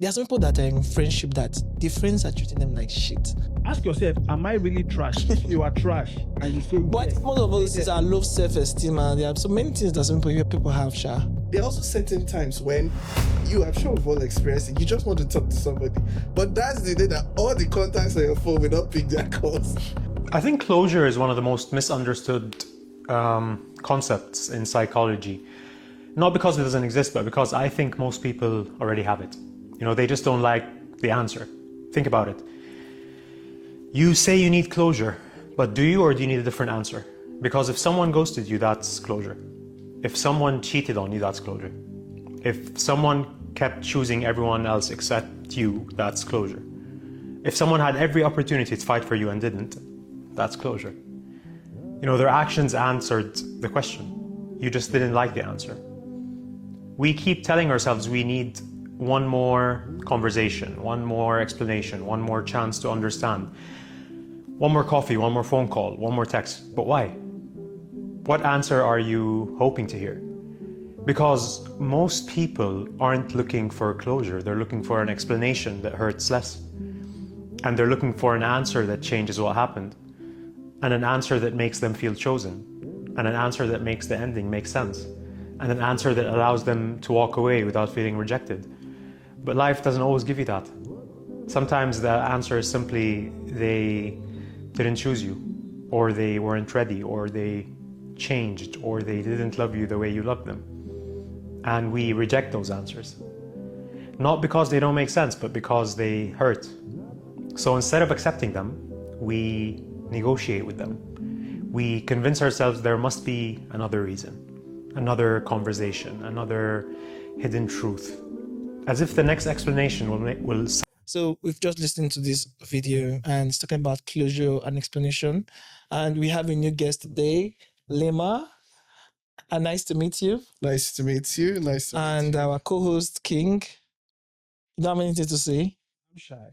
There are some people that are in friendship that the friends are treating them like shit. Ask yourself, am I really trash? If you are trash and you say But yes, most of us is our low self-esteem, and there are so many things that some people have, Sha. There are also certain times when I'm sure we've all experienced it, you just want to talk to somebody, but that's the day that all the contacts on your phone will not pick their calls. I think closure is one of the most misunderstood concepts in psychology. Not because it doesn't exist, but because I think most people already have it. You know, they just don't like the answer. Think about it. You say you need closure, but do you, or do you need a different answer? Because if someone ghosted you, that's closure. If someone cheated on you, that's closure. If someone kept choosing everyone else except you, that's closure. If someone had every opportunity to fight for you and didn't, that's closure. You know, their actions answered the question. You just didn't like the answer. We keep telling ourselves we need one more conversation, one more explanation, one more chance to understand, one more coffee, one more phone call, one more text. But why? What answer are you hoping to hear? Because most people aren't looking for closure. They're looking for an explanation that hurts less. And they're looking for an answer that changes what happened. And an answer that makes them feel chosen. And an answer that makes the ending make sense. And an answer that allows them to walk away without feeling rejected. But life doesn't always give you that. Sometimes the answer is simply they didn't choose you, or they weren't ready, or they changed, or they didn't love you the way you loved them. And we reject those answers. Not because they don't make sense, but because they hurt. So instead of accepting them, we negotiate with them. We convince ourselves there must be another reason, another conversation, another hidden truth. As if the next explanation will. So we've just listened to this video and it's talking about closure and explanation. And we have a new guest today, Lima. And nice to meet you. Nice to meet you. And our co-host, King. You don't have anything to say? I'm shy.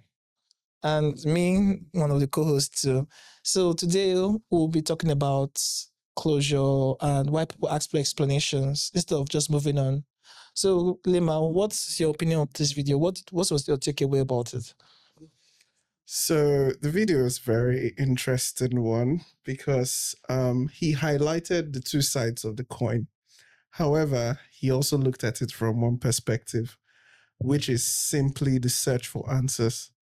And me, one of the co-hosts too. So today we'll be talking about closure and why people ask for explanations instead of just moving on. So Lima, what's your opinion of this video? What was your takeaway about it? So the video is very interesting one because he highlighted the two sides of the coin. However, he also looked at it from one perspective, which is simply the search for answers.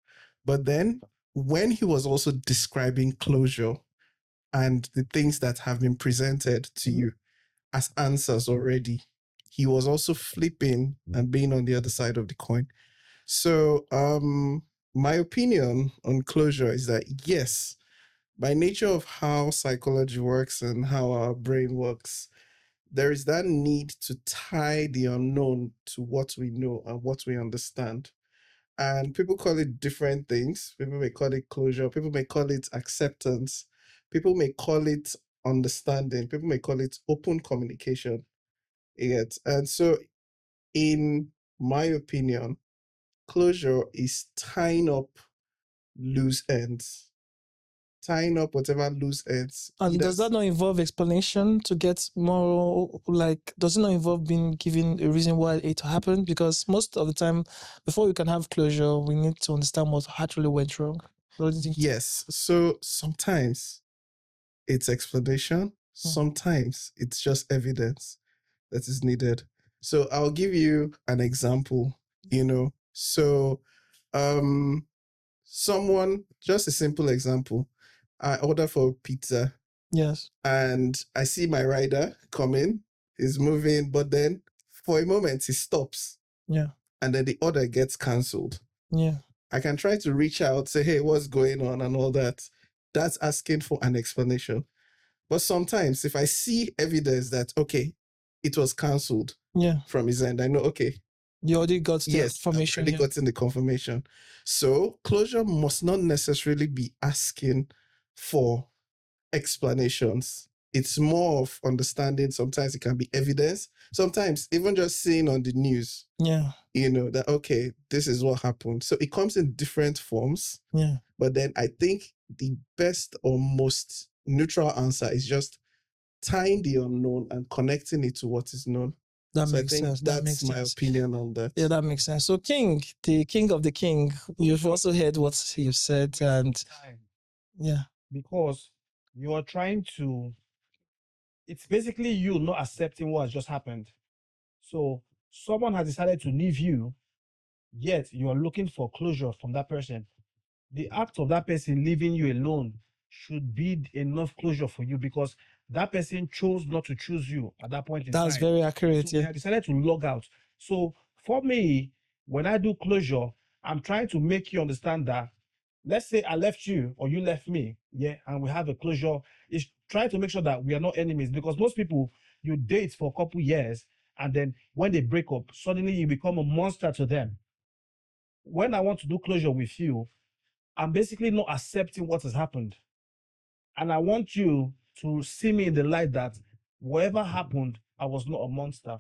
But then when he was also describing closure and the things that have been presented to you as answers already, he was also flipping and being on the other side of the coin. So my opinion on closure is that yes, by nature of how psychology works and how our brain works, there is that need to tie the unknown to what we know and what we understand. And people call it different things. People may call it closure. People may call it acceptance. People may call it understanding. People may call it open communication. Yet. And so, in my opinion, closure is tying up loose ends. Tying up whatever loose ends. And does that not involve explanation to get more, like, does it not involve being given a reason why it happened? Because most of the time, before we can have closure, we need to understand what actually went wrong. What do you think? Yes. So sometimes it's explanation. Sometimes it's just evidence that is needed. So I'll give you an example, So someone, just a simple example. I order for pizza. Yes. And I see my rider coming, he's moving, but then for a moment he stops. Yeah. And then the order gets cancelled. Yeah. I can try to reach out, say, hey, what's going on and all that. That's asking for an explanation. But sometimes if I see evidence that, okay, it was cancelled from his end, I know, okay. You already got the confirmation. I've already gotten the confirmation. So closure must not necessarily be asking for explanations. It's more of understanding. Sometimes it can be evidence. Sometimes even just seeing on the news, that, okay, this is what happened. So it comes in different forms. Yeah. But then I think the best or most neutral answer is just tying the unknown and connecting it to what is known. That So I makes think sense. That that's makes my sense. opinion on that. Yeah, that makes sense. So, King, the king of the king, you've also heard what you said, and Time. yeah, Because you are trying to, it's basically you not accepting what has just happened. So someone has decided to leave you, yet you are looking for closure from that person. The act of that person leaving you alone should be enough closure for you, because that person chose not to choose you at that point in that's time. very So accurate. they Yeah, have decided to log out. So for me, when I do closure, I'm trying to make you understand that, let's say I left you or you left me, yeah, and we have a closure. It's trying to make sure that we are not enemies, because most people, you date for a couple years, and then when they break up, suddenly you become a monster to them. When I want to do closure with you, I'm basically not accepting what has happened. And I want you to see me in the light that whatever happened, I was not a monster.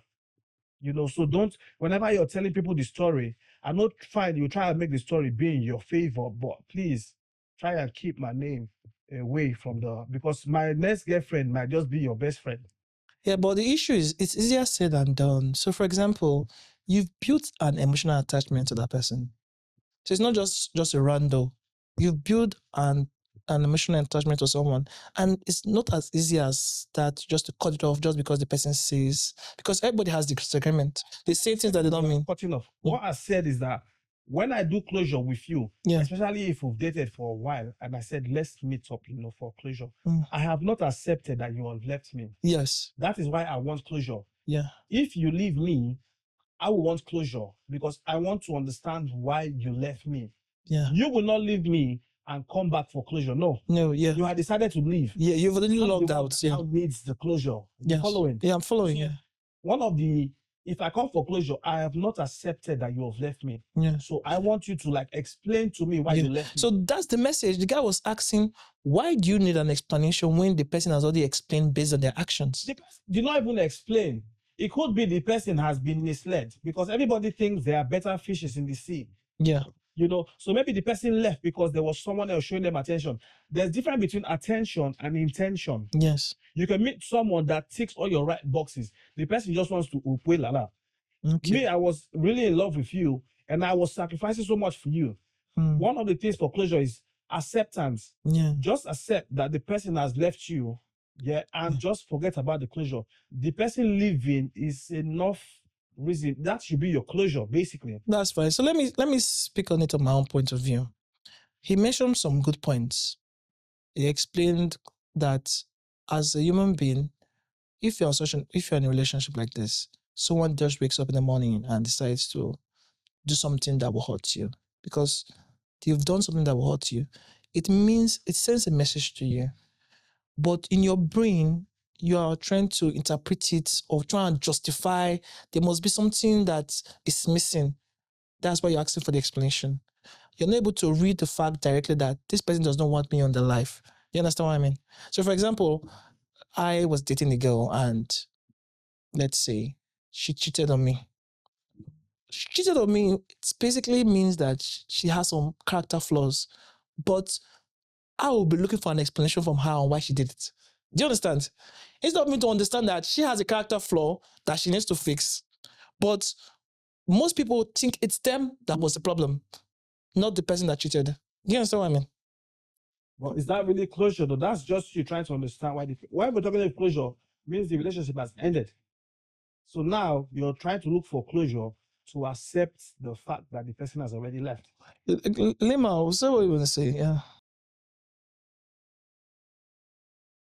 So don't, whenever you're telling people the story, I'm not fine, you try to make the story be in your favor, but please try and keep my name away from because my next girlfriend might just be your best friend. yeah. But the issue is, it's easier said than done. So, for example, you've built an emotional attachment to that person. So it's not just a rando. You've built an emotional attachment to someone, and it's not as easy as that just to cut it off just because the person says, because everybody has disagreement. They say things that they don't mean. Cutting off. What I said is that when I do closure with you, Yeah. especially if we've dated for a while, and I said, let's meet up, for closure, Mm. I have not accepted that you have left me. Yes. That is why I want closure. Yeah. If you leave me, I will want closure, because I want to understand why you left me. Yeah. You will not leave me and come back for closure. No. No. Yeah. You had decided to leave. Yeah. You've already I'm the logged one out. that Yeah. now needs the closure. You Yes. following? Yeah, I'm following. So, Yeah. one of if I come for closure, I have not accepted that you have left me. Yeah. So I want you to explain to me why Yeah. you left me. So that's the message. The guy was asking, why do you need an explanation when the person has already explained based on their actions? The person did not even explain. It could be the person has been misled, because everybody thinks there are better fishes in the sea. Yeah. So maybe the person left because there was someone else showing them attention. There's difference between attention and intention. Yes. You can meet someone that ticks all your right boxes. The person just wants to upwe lala. Okay. Me, I was really in love with you, and I was sacrificing so much for you. One of the things for closure is acceptance. Yeah. Just accept that the person has left you, and just forget about the closure. The person leaving is enough reason. That should be your closure, basically. That's fine. So let me speak on it on my own point of view. He mentioned some good points. He explained that as a human being, if you're in a relationship like this, someone just wakes up in the morning and decides to do something that will hurt you because you've done something that will hurt you, it sends a message to you. But in your brain, you are trying to interpret it or trying to justify. There must be something that is missing. That's why you're asking for the explanation. You're not able to read the fact directly that this person does not want me on their life. You understand what I mean? So, for example, I was dating a girl and let's say she cheated on me. She cheated on me. It basically means that she has some character flaws, but I will be looking for an explanation from her on why she did it. Do you understand? Instead of me to understand that she has a character flaw that she needs to fix, but most people think it's them that was the problem, not the person that cheated. Do you understand what I mean? Well, is that really closure, though? That's just you trying to understand why we're talking about closure means the relationship has ended. So now you're trying to look for closure to accept the fact that the person has already left. Lima, say what you want to say. Yeah.